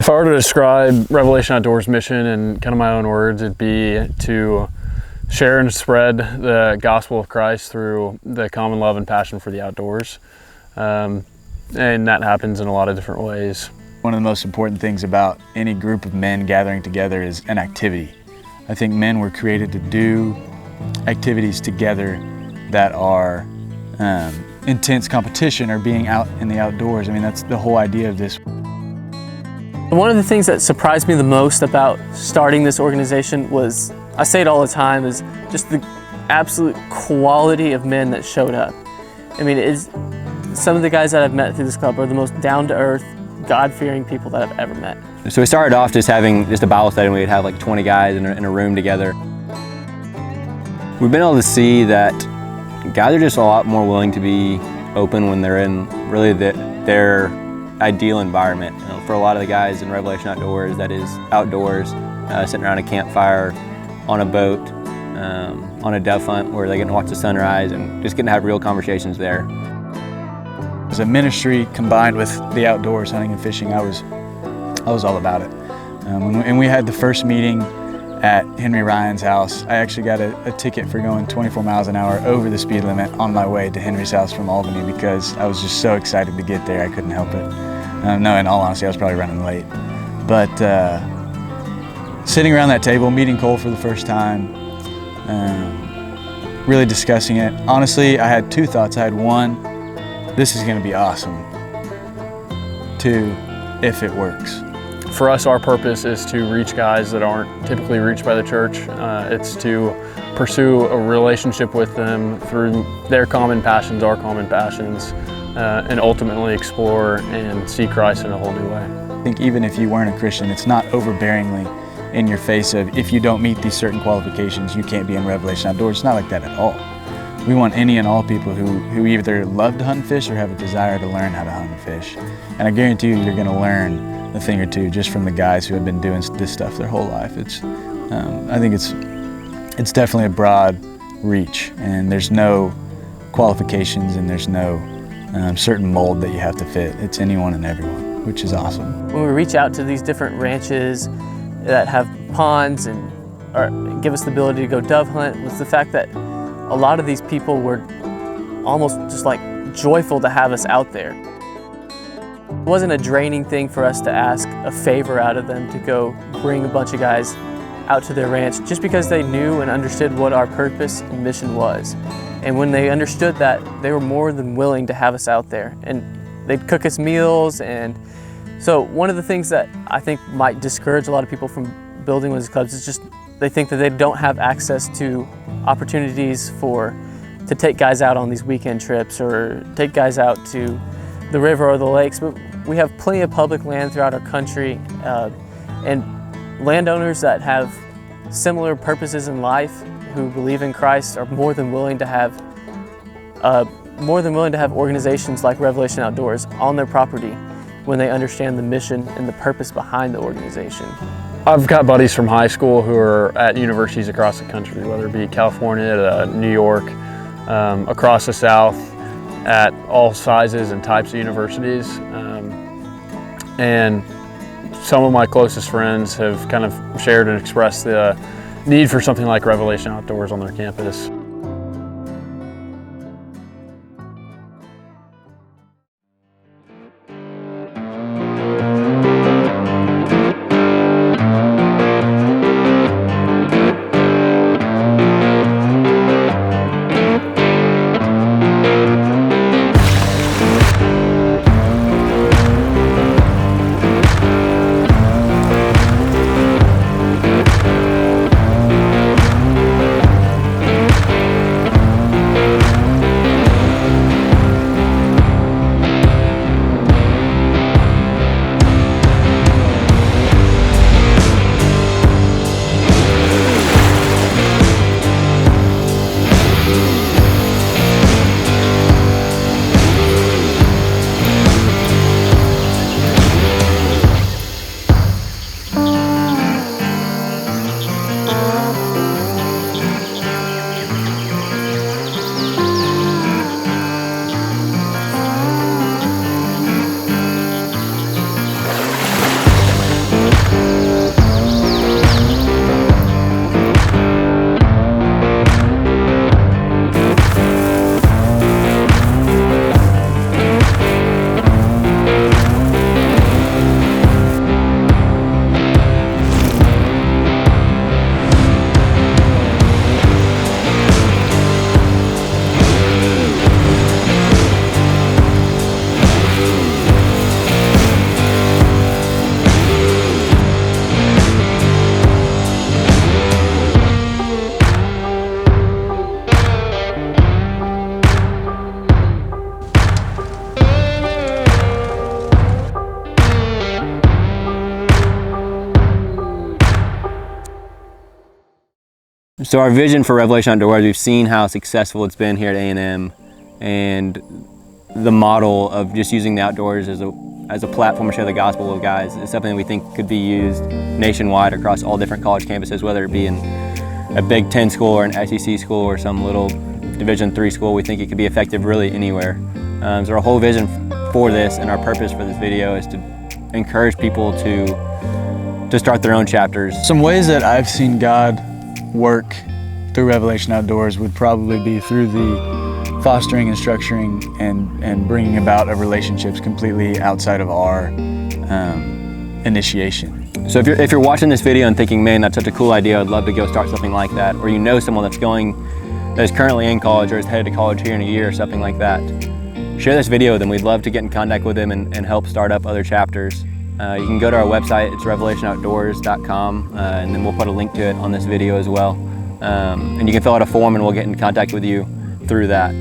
If I were to describe Revelation Outdoors' mission in kind of my own words, it'd be to share and spread the gospel of Christ through the common love and passion for the outdoors. And that happens in a lot of different ways. One of the most important things about any group of men gathering together is an activity. I think men were created to do activities together that are intense competition or being out in the outdoors. I mean, that's the whole idea of this. One of the things that surprised me the most about starting this organization was, I say it all the time, is just the absolute quality of men that showed up. I mean, some of the guys that I've met through this club are the most down-to-earth, God-fearing people that I've ever met. So we started off just having a Bible study, and we'd have like 20 guys in a room together. We've been able to see that guys are just a lot more willing to be open when they're in really their ideal environment. You know, for a lot of the guys in Revelation Outdoors, that is outdoors, sitting around a campfire, on a boat, on a dove hunt where they get to watch the sunrise and just getting to have real conversations there. As a ministry combined with the outdoors, hunting and fishing, I was all about it. And we had the first meeting at Henry Ryan's house. I actually got a ticket for going 24 miles an hour over the speed limit on my way to Henry's house from Albany because I was just so excited to get there, I couldn't help it. No, in all honesty, I was probably running late. But sitting around that table, meeting Cole for the first time, really discussing it. Honestly, I had two thoughts. I had one, this is gonna be awesome. Two, if it works. For us, our purpose is to reach guys that aren't typically reached by the church. It's to pursue a relationship with them through their common passions, our common passions, and ultimately explore and see Christ in a whole new way. I think even if you weren't a Christian, it's not overbearingly in your face of if you don't meet these certain qualifications, you can't be in Revelation Outdoors. It's not like that at all. We want any and all people who either love to hunt and fish or have a desire to learn how to hunt and fish. And I guarantee you're going to learn a thing or two just from the guys who have been doing this stuff their whole life. I think it's definitely a broad reach, and there's no qualifications and there's no certain mold that you have to fit. It's anyone and everyone, which is awesome. When we reach out to these different ranches that have ponds or give us the ability to go dove hunt, was the fact that a lot of these people were almost just like joyful to have us out there. It wasn't a draining thing for us to ask a favor out of them to go bring a bunch of guys out to their ranch just because they knew and understood what our purpose and mission was. And when they understood that, they were more than willing to have us out there. And they'd cook us meals. And so one of the things that I think might discourage a lot of people from building one of these clubs is just they think that they don't have access to opportunities to take guys out on these weekend trips or take guys out to the river or the lakes. But we have plenty of public land throughout our country, and landowners that have similar purposes in life who believe in Christ are more than willing to have organizations like Revelation Outdoors on their property when they understand the mission and the purpose behind the organization. I've got buddies from high school who are at universities across the country, whether it be California, New York, across the South, at all sizes and types of universities. And some of my closest friends have kind of shared and expressed the need for something like Revelation Outdoors on their campus. So our vision for Revelation Outdoors, we've seen how successful it's been here at A&M, and the model of just using the outdoors as a platform to share the gospel with guys is something that we think could be used nationwide across all different college campuses, whether it be in a Big Ten school or an SEC school or some little Division III school. We think it could be effective really anywhere. So our whole vision for this and our purpose for this video is to encourage people to start their own chapters. Some ways that I've seen God work through Revelation Outdoors would probably be through the fostering and structuring and bringing about of relationships completely outside of our initiation. So if you're watching this video and thinking, man, that's such a cool idea, I'd love to go start something like that, or you know someone that is currently in college or is headed to college here in a year or something like that, share this video with them. We'd love to get in contact with them and help start up other chapters. You can go to our website, it's revelationoutdoors.com, and then we'll put a link to it on this video as well. And you can fill out a form and we'll get in contact with you through that.